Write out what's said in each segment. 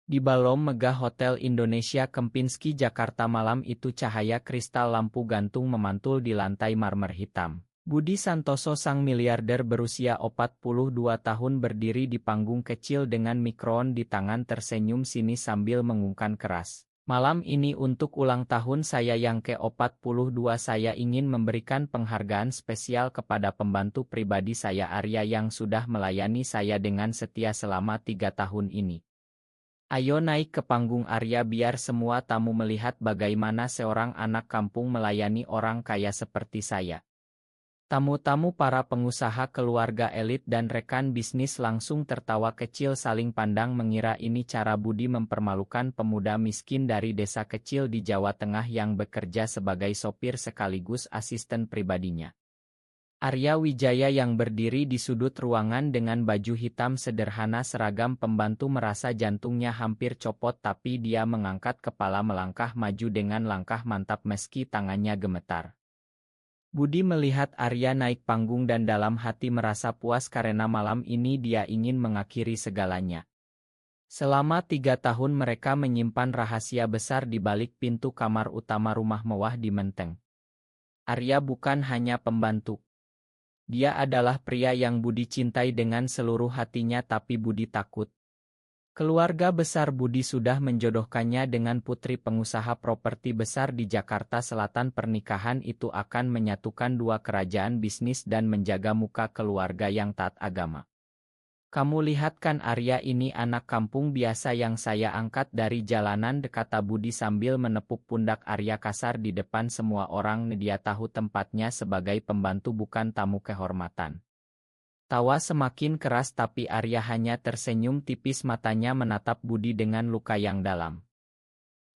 Di balom megah Hotel Indonesia Kempinski Jakarta malam itu cahaya kristal lampu gantung memantul di lantai marmer hitam. Budi Santoso sang miliarder berusia 42 tahun berdiri di panggung kecil dengan mikroon di tangan tersenyum sinis sambil mengungkap keras. Malam ini untuk ulang tahun saya yang ke-42 saya ingin memberikan penghargaan spesial kepada pembantu pribadi saya Arya yang sudah melayani saya dengan setia selama 3 tahun ini. Ayo naik ke panggung Arya biar semua tamu melihat bagaimana seorang anak kampung melayani orang kaya seperti saya. Tamu-tamu para pengusaha keluarga elit dan rekan bisnis langsung tertawa kecil saling pandang mengira ini cara Budi mempermalukan pemuda miskin dari desa kecil di Jawa Tengah yang bekerja sebagai sopir sekaligus asisten pribadinya. Arya Wijaya yang berdiri di sudut ruangan dengan baju hitam sederhana seragam pembantu merasa jantungnya hampir copot tapi dia mengangkat kepala melangkah maju dengan langkah mantap meski tangannya gemetar. Budi melihat Arya naik panggung dan dalam hati merasa puas karena malam ini dia ingin mengakhiri segalanya. Selama 3 tahun mereka menyimpan rahasia besar di balik pintu kamar utama rumah mewah di Menteng. Arya bukan hanya pembantu. Dia adalah pria yang Budi cintai dengan seluruh hatinya tapi Budi takut. Keluarga besar Budi sudah menjodohkannya dengan putri pengusaha properti besar di Jakarta Selatan. Pernikahan itu akan menyatukan dua kerajaan bisnis dan menjaga muka keluarga yang taat agama. Kamu lihat kan Arya ini anak kampung biasa yang saya angkat dari jalanan kata Budi sambil menepuk pundak Arya kasar di depan semua orang. Dia tahu tempatnya sebagai pembantu bukan tamu kehormatan. Tawa semakin keras tapi Arya hanya tersenyum tipis matanya menatap Budi dengan luka yang dalam.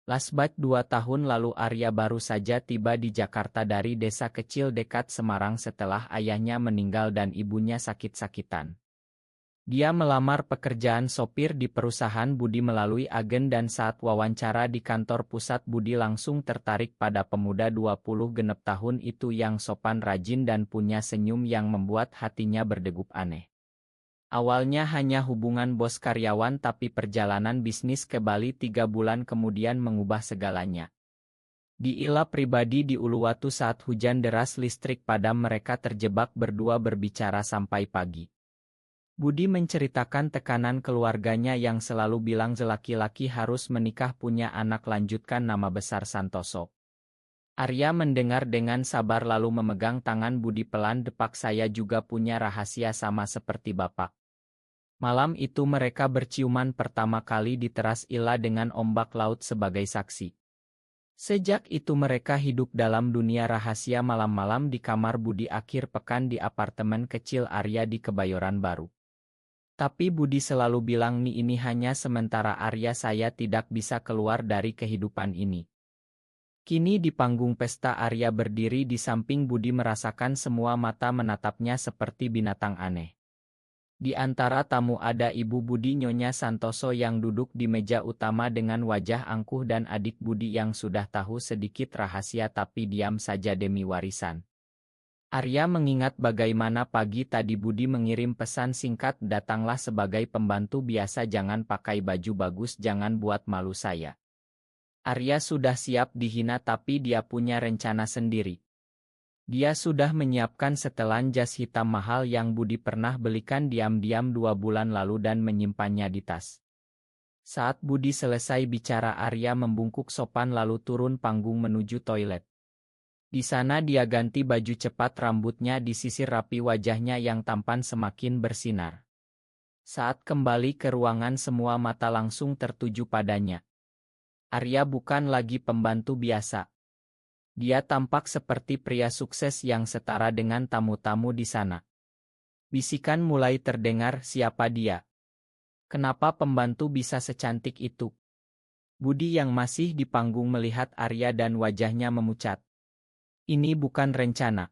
Lasbat 2 tahun lalu Arya baru saja tiba di Jakarta dari desa kecil dekat Semarang setelah ayahnya meninggal dan ibunya sakit-sakitan. Dia melamar pekerjaan sopir di perusahaan Budi melalui agen dan saat wawancara di kantor pusat Budi langsung tertarik pada pemuda 20 genep tahun itu yang sopan rajin dan punya senyum yang membuat hatinya berdegup aneh. Awalnya hanya hubungan bos karyawan tapi perjalanan bisnis ke Bali 3 bulan kemudian mengubah segalanya. Di ila pribadi di Uluwatu saat hujan deras listrik padam mereka terjebak berdua berbicara sampai pagi. Budi menceritakan tekanan keluarganya yang selalu bilang laki-laki harus menikah punya anak lanjutkan nama besar Santoso. Arya mendengar dengan sabar lalu memegang tangan Budi pelan depak saya juga punya rahasia sama seperti bapak. Malam itu mereka berciuman pertama kali di teras ila dengan ombak laut sebagai saksi. Sejak itu mereka hidup dalam dunia rahasia malam-malam di kamar Budi akhir pekan di apartemen kecil Arya di Kebayoran Baru. Tapi Budi selalu bilang ini hanya sementara Arya saya tidak bisa keluar dari kehidupan ini. Kini di panggung pesta Arya berdiri di samping Budi merasakan semua mata menatapnya seperti binatang aneh. Di antara tamu ada ibu Budi Nyonya Santoso yang duduk di meja utama dengan wajah angkuh dan adik Budi yang sudah tahu sedikit rahasia tapi diam saja demi warisan. Arya mengingat bagaimana pagi tadi Budi mengirim pesan singkat datanglah sebagai pembantu biasa jangan pakai baju bagus jangan buat malu saya. Arya sudah siap dihina tapi dia punya rencana sendiri. Dia sudah menyiapkan setelan jas hitam mahal yang Budi pernah belikan diam-diam 2 bulan lalu dan menyimpannya di tas. Saat Budi selesai bicara Arya membungkuk sopan lalu turun panggung menuju toilet. Di sana dia ganti baju cepat rambutnya disisir rapi wajahnya yang tampan semakin bersinar. Saat kembali ke ruangan semua mata langsung tertuju padanya. Arya bukan lagi pembantu biasa. Dia tampak seperti pria sukses yang setara dengan tamu-tamu di sana. Bisikan mulai terdengar siapa dia. Kenapa pembantu bisa secantik itu? Budi yang masih di panggung melihat Arya dan wajahnya memucat. Ini bukan rencana.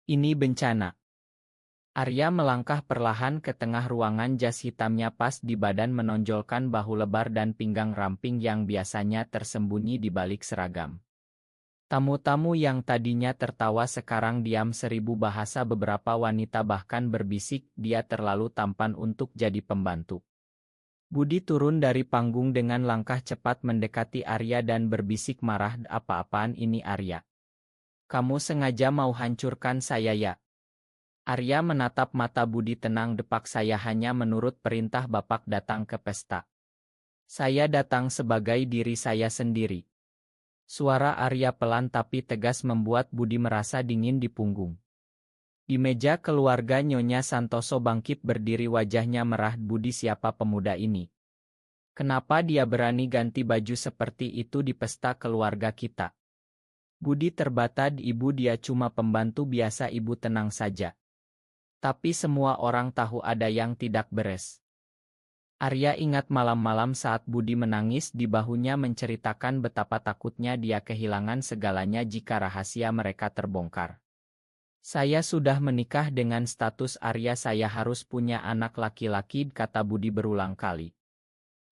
Ini bencana. Arya melangkah perlahan ke tengah ruangan jas hitamnya pas di badan menonjolkan bahu lebar dan pinggang ramping yang biasanya tersembunyi di balik seragam. Tamu-tamu yang tadinya tertawa sekarang diam 1000 bahasa beberapa wanita bahkan berbisik dia terlalu tampan untuk jadi pembantu. Budi turun dari panggung dengan langkah cepat mendekati Arya dan berbisik marah, "Apa-apaan ini Arya? Kamu sengaja mau hancurkan saya ya?" Arya menatap mata Budi tenang, "Depak, saya hanya menurut perintah Bapak datang ke pesta. Saya datang sebagai diri saya sendiri." Suara Arya pelan tapi tegas membuat Budi merasa dingin di punggung. Di meja keluarga, Nyonya Santoso bangkit berdiri, wajahnya merah. "Budi, siapa pemuda ini? Kenapa dia berani ganti baju seperti itu di pesta keluarga kita?" Budi terbata, "Ibu, dia cuma pembantu biasa, Ibu tenang saja." Tapi semua orang tahu ada yang tidak beres. Arya ingat malam-malam saat Budi menangis di bahunya menceritakan betapa takutnya dia kehilangan segalanya jika rahasia mereka terbongkar. "Saya sudah menikah dengan status Arya, saya harus punya anak laki-laki," kata Budi berulang kali.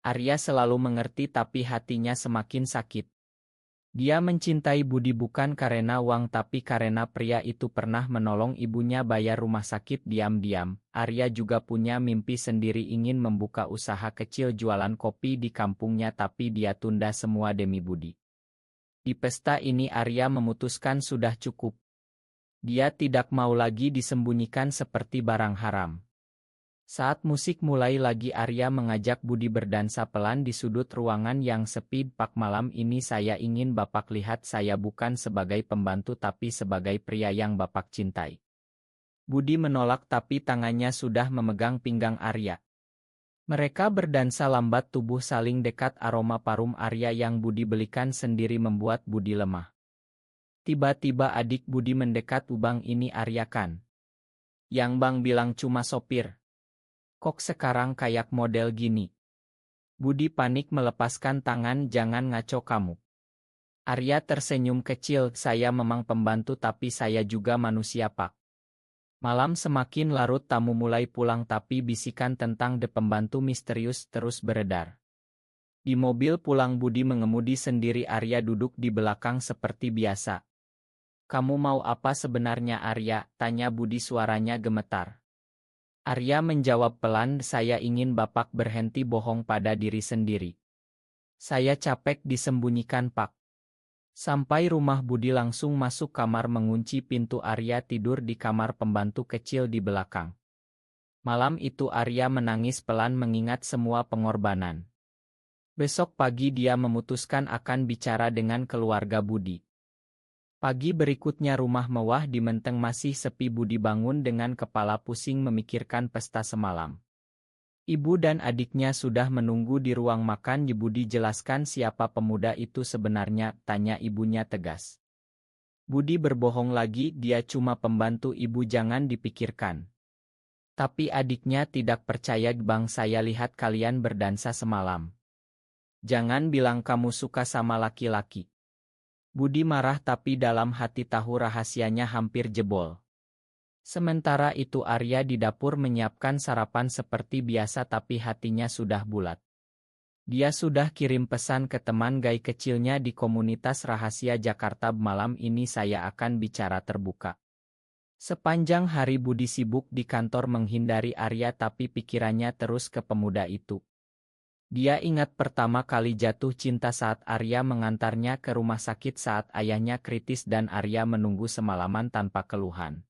Arya selalu mengerti tapi hatinya semakin sakit. Dia mencintai Budi bukan karena uang tapi karena pria itu pernah menolong ibunya bayar rumah sakit diam-diam. Arya juga punya mimpi sendiri, ingin membuka usaha kecil jualan kopi di kampungnya, tapi dia tunda semua demi Budi. Di pesta ini Arya memutuskan sudah cukup. Dia tidak mau lagi disembunyikan seperti barang haram. Saat musik mulai lagi, Arya mengajak Budi berdansa pelan di sudut ruangan yang sepi. "Pak, malam ini saya ingin Bapak lihat saya bukan sebagai pembantu tapi sebagai pria yang Bapak cintai." Budi menolak tapi tangannya sudah memegang pinggang Arya. Mereka berdansa lambat, tubuh saling dekat, aroma parfum Arya yang Budi belikan sendiri membuat Budi lemah. Tiba-tiba adik Budi mendekat, "Bang, ini Arya kan? Yang Bang bilang cuma sopir. Kok sekarang kayak model gini?" Budi panik melepaskan tangan, "Jangan ngaco kamu." Arya tersenyum kecil, "Saya memang pembantu tapi saya juga manusia Pak." Malam semakin larut, tamu mulai pulang tapi bisikan tentang pembantu misterius terus beredar. Di mobil pulang Budi mengemudi sendiri, Arya duduk di belakang seperti biasa. "Kamu mau apa sebenarnya Arya?" tanya Budi, suaranya gemetar. Arya menjawab pelan, "Saya ingin Bapak berhenti bohong pada diri sendiri. Saya capek disembunyikan Pak." Sampai rumah Budi langsung masuk kamar mengunci pintu. Arya tidur di kamar pembantu kecil di belakang. Malam itu Arya menangis pelan mengingat semua pengorbanan. Besok pagi dia memutuskan akan bicara dengan keluarga Budi. Pagi berikutnya rumah mewah di Menteng masih sepi. Budi bangun dengan kepala pusing memikirkan pesta semalam. Ibu dan adiknya sudah menunggu di ruang makan. "Budi, jelaskan siapa pemuda itu sebenarnya?" tanya ibunya tegas. Budi berbohong lagi, "Dia cuma pembantu Ibu, jangan dipikirkan." Tapi adiknya tidak percaya, "Bang, saya lihat kalian berdansa semalam. Jangan bilang kamu suka sama laki-laki." Budi marah tapi dalam hati tahu rahasianya hampir jebol. Sementara itu Arya di dapur menyiapkan sarapan seperti biasa tapi hatinya sudah bulat. Dia sudah kirim pesan ke teman gay kecilnya di komunitas rahasia Jakarta, "Malam ini saya akan bicara terbuka." Sepanjang hari Budi sibuk di kantor menghindari Arya tapi pikirannya terus ke pemuda itu. Dia ingat pertama kali jatuh cinta saat Arya mengantarnya ke rumah sakit saat ayahnya kritis dan Arya menunggu semalaman tanpa keluhan.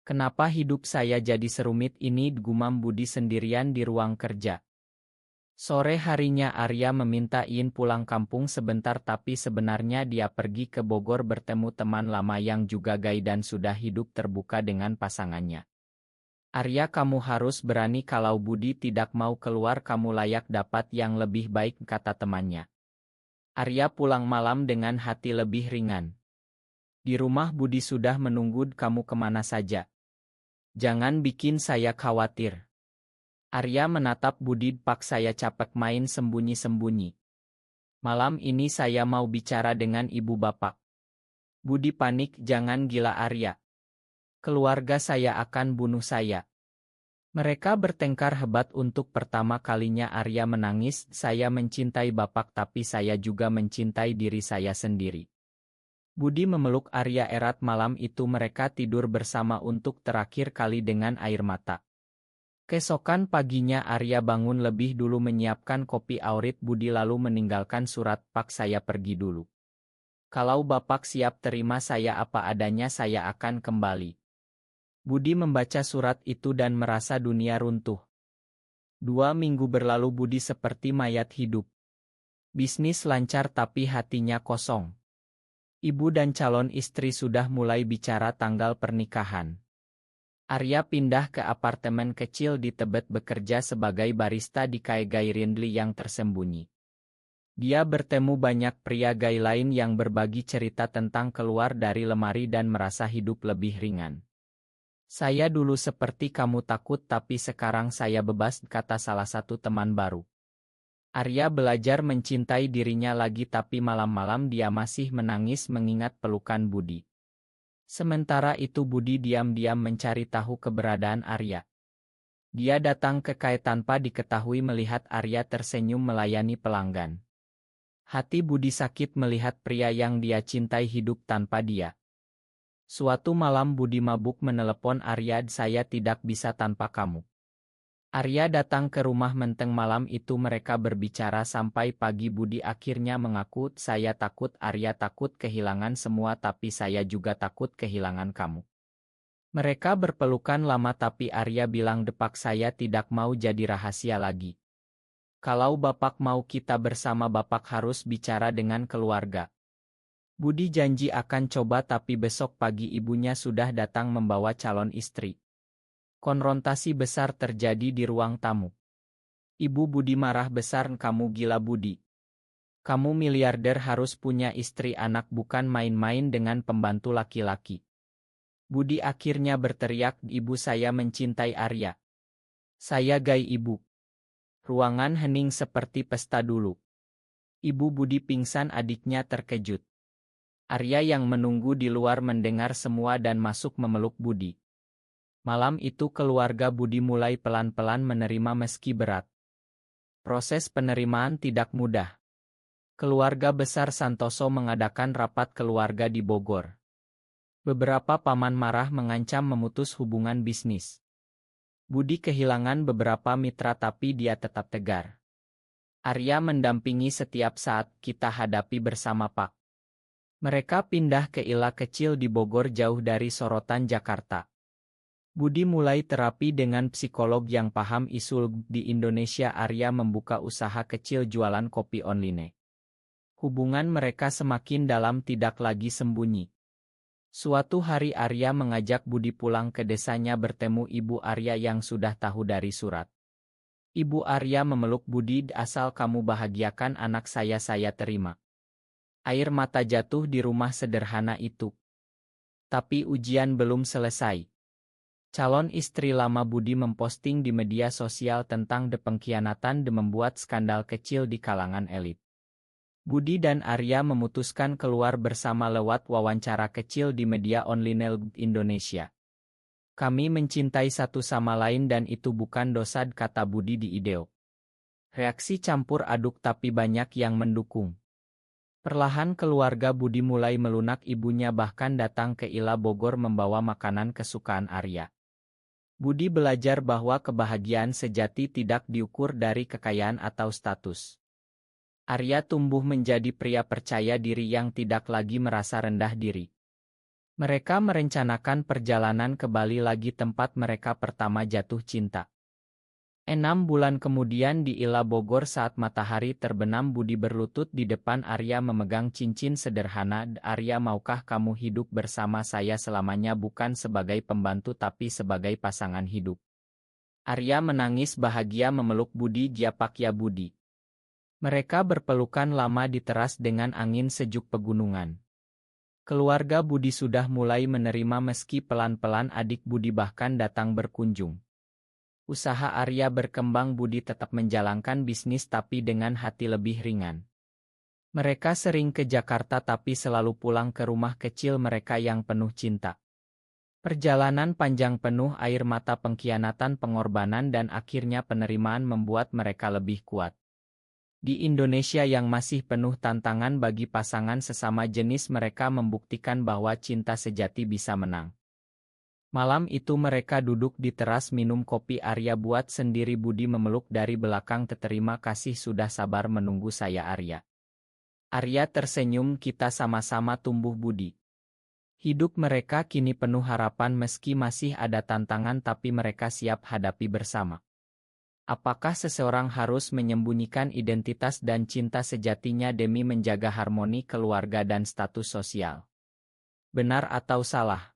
"Kenapa hidup saya jadi serumit ini?" gumam Budi sendirian di ruang kerja. Sore harinya Arya meminta izin pulang kampung sebentar tapi sebenarnya dia pergi ke Bogor bertemu teman lama yang juga gay dan sudah hidup terbuka dengan pasangannya. "Arya, kamu harus berani, kalau Budi tidak mau keluar kamu layak dapat yang lebih baik," kata temannya. Arya pulang malam dengan hati lebih ringan. "Di rumah Budi sudah menunggu, kamu kemana saja? Jangan bikin saya khawatir." Arya menatap Budi, "Pak, saya capek main sembunyi-sembunyi. Malam ini saya mau bicara dengan ibu Bapak." Budi panik, "Jangan gila Arya. Keluarga saya akan bunuh saya." Mereka bertengkar hebat untuk pertama kalinya. Arya menangis, "Saya mencintai Bapak tapi saya juga mencintai diri saya sendiri." Budi memeluk Arya erat. Malam itu mereka tidur bersama untuk terakhir kali dengan air mata. Keesokan paginya Arya bangun lebih dulu menyiapkan kopi Aurit Budi lalu meninggalkan surat. Pak, saya pergi dulu. Kalau Bapak siap terima saya apa adanya saya akan kembali. Budi membaca surat itu dan merasa dunia runtuh. 2 minggu berlalu Budi seperti mayat hidup. Bisnis lancar tapi hatinya kosong. Ibu dan calon istri sudah mulai bicara tanggal pernikahan. Arya pindah ke apartemen kecil di Tebet bekerja sebagai barista di Cafe Gay Rindley yang tersembunyi. Dia bertemu banyak pria gay lain yang berbagi cerita tentang keluar dari lemari dan merasa hidup lebih ringan. Saya dulu seperti kamu takut tapi sekarang saya bebas, kata salah satu teman baru. Arya belajar mencintai dirinya lagi tapi malam-malam dia masih menangis mengingat pelukan Budi. Sementara itu Budi diam-diam mencari tahu keberadaan Arya. Dia datang ke Kai tanpa diketahui melihat Arya tersenyum melayani pelanggan. Hati Budi sakit melihat pria yang dia cintai hidup tanpa dia. Suatu malam Budi mabuk menelepon Arya, saya tidak bisa tanpa kamu. Arya datang ke rumah Menteng malam itu mereka berbicara sampai pagi. Budi akhirnya mengaku, saya takut. Arya takut kehilangan semua tapi saya juga takut kehilangan kamu. Mereka berpelukan lama tapi Arya bilang, Depak, saya tidak mau jadi rahasia lagi. Kalau Bapak mau kita bersama Bapak harus bicara dengan keluarga. Budi janji akan coba tapi besok pagi ibunya sudah datang membawa calon istri. Konfrontasi besar terjadi di ruang tamu. Ibu Budi marah besar, kamu gila Budi. Kamu miliarder harus punya istri anak bukan main-main dengan pembantu laki-laki. Budi akhirnya berteriak, ibu saya mencintai Arya. Saya gay ibu. Ruangan hening seperti pesta dulu. Ibu Budi pingsan, adiknya terkejut. Arya yang menunggu di luar mendengar semua dan masuk memeluk Budi. Malam itu keluarga Budi mulai pelan-pelan menerima meski berat. Proses penerimaan tidak mudah. Keluarga besar Santoso mengadakan rapat keluarga di Bogor. Beberapa paman marah mengancam memutus hubungan bisnis. Budi kehilangan beberapa mitra tapi dia tetap tegar. Arya mendampingi setiap saat, kita hadapi bersama Pak. Mereka pindah ke ila kecil di Bogor jauh dari sorotan Jakarta. Budi mulai terapi dengan psikolog yang paham isu di Indonesia. Arya membuka usaha kecil jualan kopi online. Hubungan mereka semakin dalam, tidak lagi sembunyi. Suatu hari Arya mengajak Budi pulang ke desanya bertemu ibu Arya yang sudah tahu dari surat. Ibu Arya memeluk Budi, asal kamu bahagiakan anak saya terima. Air mata jatuh di rumah sederhana itu. Tapi ujian belum selesai. Calon istri lama Budi memposting di media sosial tentang pengkhianatan dan membuat skandal kecil di kalangan elit. Budi dan Arya memutuskan keluar bersama lewat wawancara kecil di media online Indonesia. Kami mencintai satu sama lain dan itu bukan dosa, kata Budi di video. Reaksi campur aduk tapi banyak yang mendukung. Perlahan keluarga Budi mulai melunak, ibunya bahkan datang ke Ila Bogor membawa makanan kesukaan Arya. Budi belajar bahwa kebahagiaan sejati tidak diukur dari kekayaan atau status. Arya tumbuh menjadi pria percaya diri yang tidak lagi merasa rendah diri. Mereka merencanakan perjalanan ke Bali lagi, tempat mereka pertama jatuh cinta. 6 bulan kemudian di Ila Bogor saat matahari terbenam Budi berlutut di depan Arya memegang cincin sederhana. Arya, maukah kamu hidup bersama saya selamanya, bukan sebagai pembantu tapi sebagai pasangan hidup? Arya menangis bahagia memeluk Budi. Japak ya Budi. Mereka berpelukan lama di teras dengan angin sejuk pegunungan. Keluarga Budi sudah mulai menerima meski pelan-pelan adik Budi bahkan datang berkunjung. Usaha Arya berkembang, Budi tetap menjalankan bisnis tapi dengan hati lebih ringan. Mereka sering ke Jakarta tapi selalu pulang ke rumah kecil mereka yang penuh cinta. Perjalanan panjang penuh air mata, pengkhianatan, pengorbanan dan akhirnya penerimaan membuat mereka lebih kuat. Di Indonesia yang masih penuh tantangan bagi pasangan sesama jenis, mereka membuktikan bahwa cinta sejati bisa menang. Malam itu mereka duduk di teras minum kopi. Arya buat sendiri. Budi memeluk dari belakang. Terima kasih sudah sabar menunggu saya Arya. Arya tersenyum. Kita sama-sama tumbuh Budi. Hidup mereka kini penuh harapan meski masih ada tantangan tapi mereka siap hadapi bersama. Apakah seseorang harus menyembunyikan identitas dan cinta sejatinya demi menjaga harmoni keluarga dan status sosial? Benar atau salah?